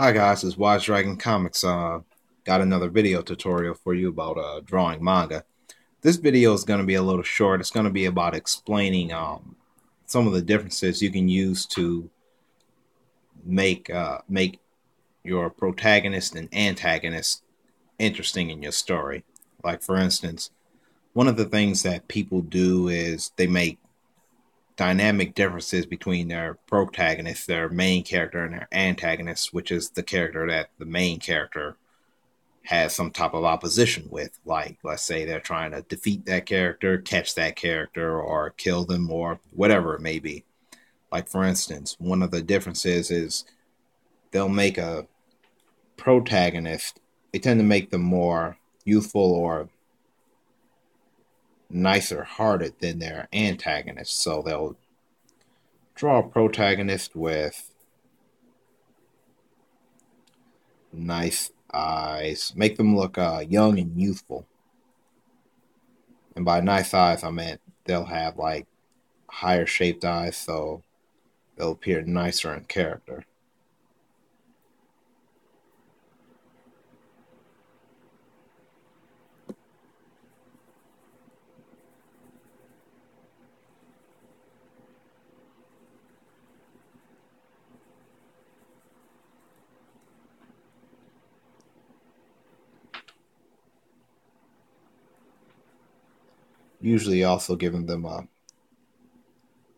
Hi guys, it's Wise Dragon Comics. Got another video tutorial for you about drawing manga. This video is going to be a little short. It's going to be about explaining some of the differences you can use to make your protagonist and antagonist interesting in your story. Like for instance, one of the things that people do is they make dynamic differences between their protagonist, their main character, and their antagonist, which is the character that the main character has some type of opposition with. Like, let's say they're trying to defeat that character, catch that character, or kill them, or whatever it may be. Like, for instance, one of the differences is they'll make a protagonist, they tend to make them more youthful or nicer hearted than their antagonist. So they'll draw a protagonist with nice eyes, make them look young and youthful. And by nice eyes, I meant they'll have like higher shaped eyes, so they'll appear nicer in character. Usually also giving them a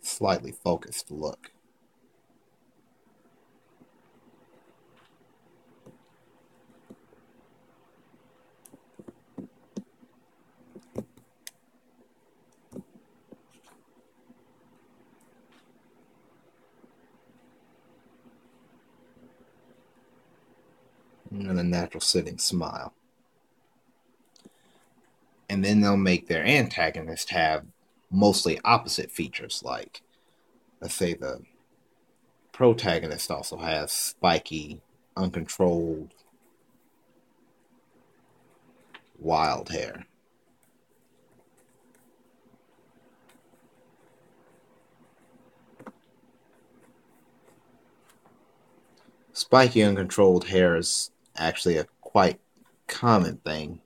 slightly focused look. And a natural sitting smile. And then they'll make their antagonist have mostly opposite features, like, let's say the protagonist also has spiky, uncontrolled, wild hair. Spiky, uncontrolled hair is actually a quite common thing.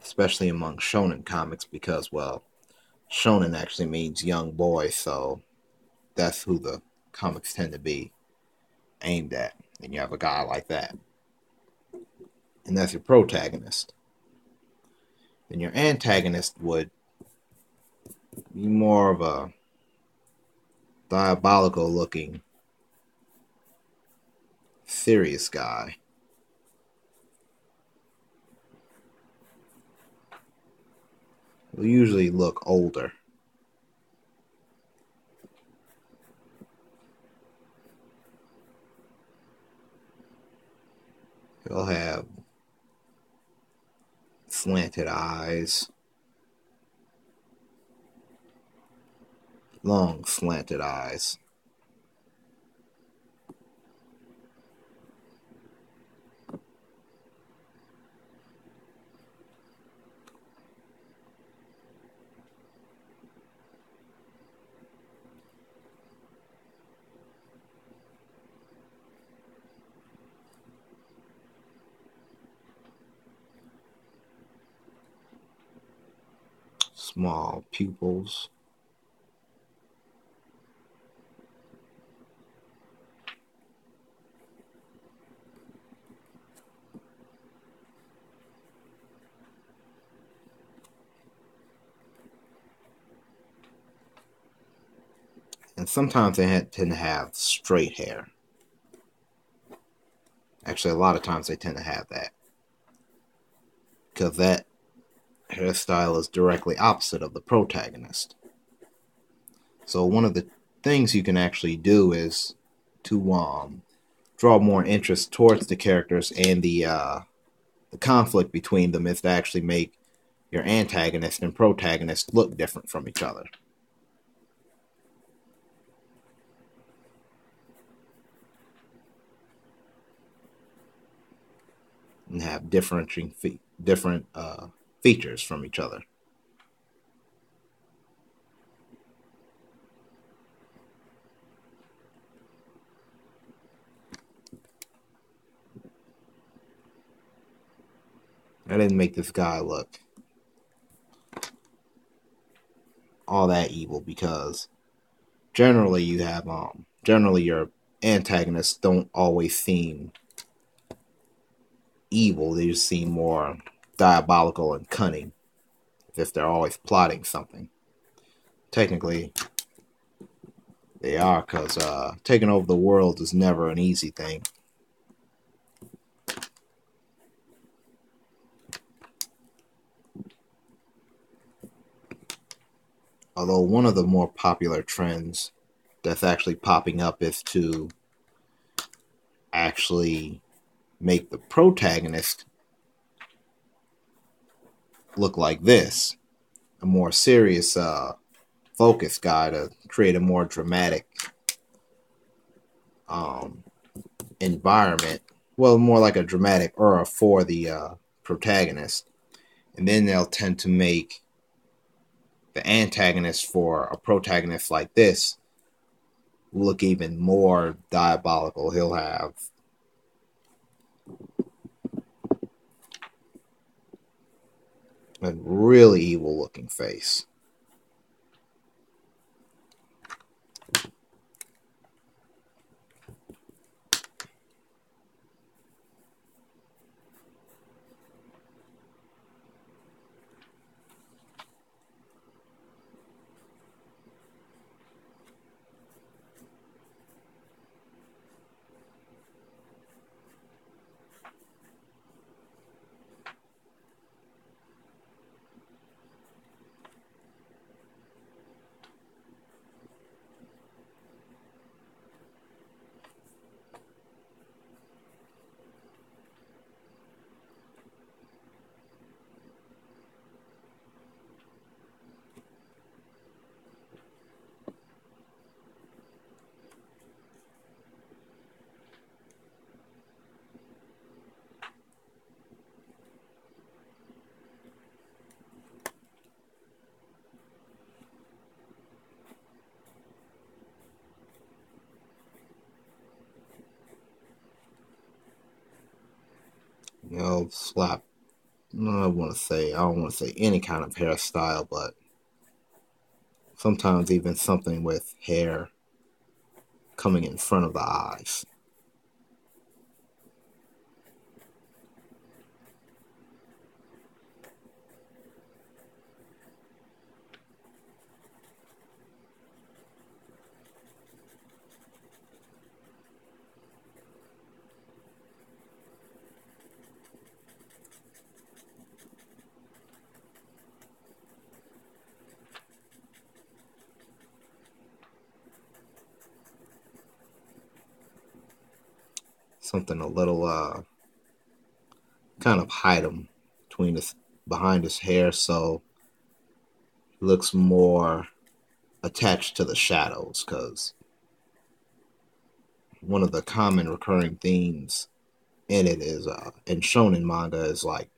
Especially among shonen comics because, well, shonen actually means young boys, so that's who the comics tend to be aimed at. And you have a guy like that. And that's your protagonist. Then your antagonist would be more of a diabolical looking, serious guy. Will usually look older. He'll have slanted eyes, long slanted eyes. Small pupils. And sometimes they tend to have straight hair. Actually, a lot of times they tend to have that. Because that hairstyle is directly opposite of the protagonist. So one of the things you can actually do is to draw more interest towards the characters, and the conflict between them is to actually make your antagonist and protagonist look different from each other. and have different features from each other. I didn't make this guy look all that evil because generally your antagonists don't always seem evil. They just seem more diabolical and cunning, as if they're always plotting something. Technically, they are, because taking over the world is never an easy thing. Although one of the more popular trends that's actually popping up is to actually make the protagonist look like this. A more serious, focused guy to create a more dramatic environment. Well, more like a dramatic aura for the protagonist. And then they'll tend to make the antagonist for a protagonist like this look even more diabolical. He'll have a really evil looking face. Slap. I don't want to say any kind of hairstyle, but sometimes even something with hair coming in front of the eyes. Something a little kind of hide him behind his hair, so he looks more attached to the shadows, because one of the common recurring themes in it is in shonen manga is like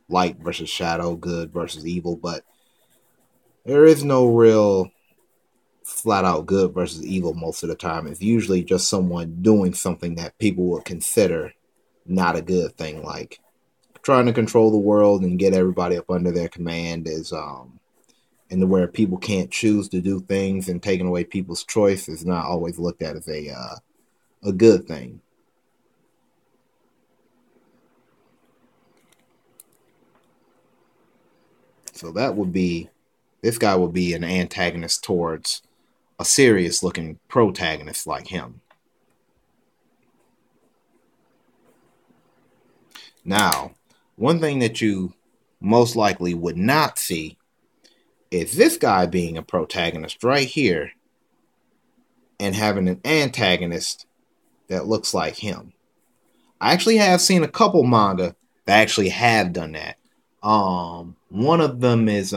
light versus shadow, good versus evil, but there is no real flat out good versus evil most of the time. It's usually just someone doing something that people would consider not a good thing, like trying to control the world and get everybody up under their command is and where people can't choose to do things, and taking away people's choice is not always looked at as a good thing. So this guy would be an antagonist towards a serious looking protagonist like him. Now, one thing that you most likely would not see is this guy being a protagonist right here and having an antagonist that looks like him. I actually have seen a couple manga that actually have done that. One of them is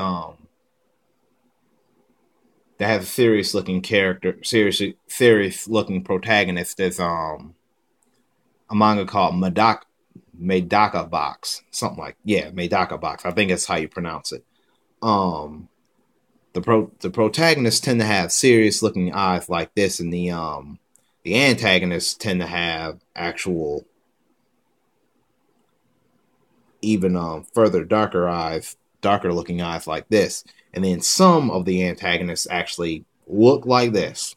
that has a serious looking character, serious looking protagonist. Is a manga called Medaka box, something like, yeah, Medaka box. I think that's how you pronounce it. The protagonists tend to have serious looking eyes like this, and the antagonists tend to have actual even further darker looking eyes like this. And then some of the antagonists actually look like this.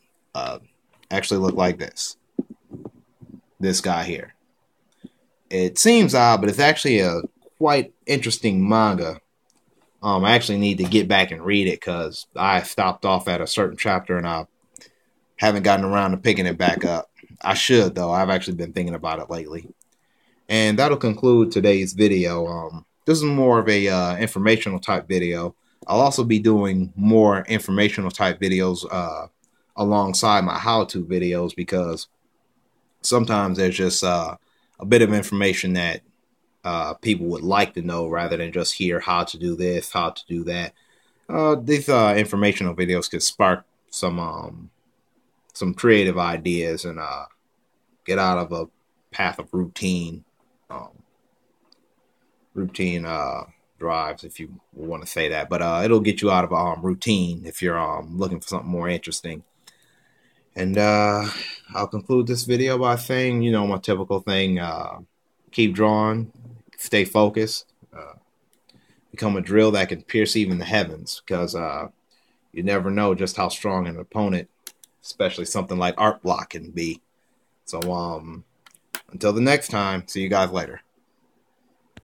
Actually look like this. This guy here. It seems odd, but it's actually a quite interesting manga. I actually need to get back and read it because I stopped off at a certain chapter and I haven't gotten around to picking it back up. I should, though. I've actually been thinking about it lately. And that'll conclude today's video. This is more of a informational type video. I'll also be doing more informational type videos alongside my how-to videos because sometimes there's just a bit of information that people would like to know rather than just hear how to do this, how to do that. These informational videos could spark some creative ideas and get out of a path of routine drives, if you want to say that. But it'll get you out of routine if you're looking for something more interesting. And I'll conclude this video by saying, you know, my typical thing: keep drawing, stay focused, become a drill that can pierce even the heavens, because you never know just how strong an opponent, especially something like Art Block, can be. So until the next time, see you guys later.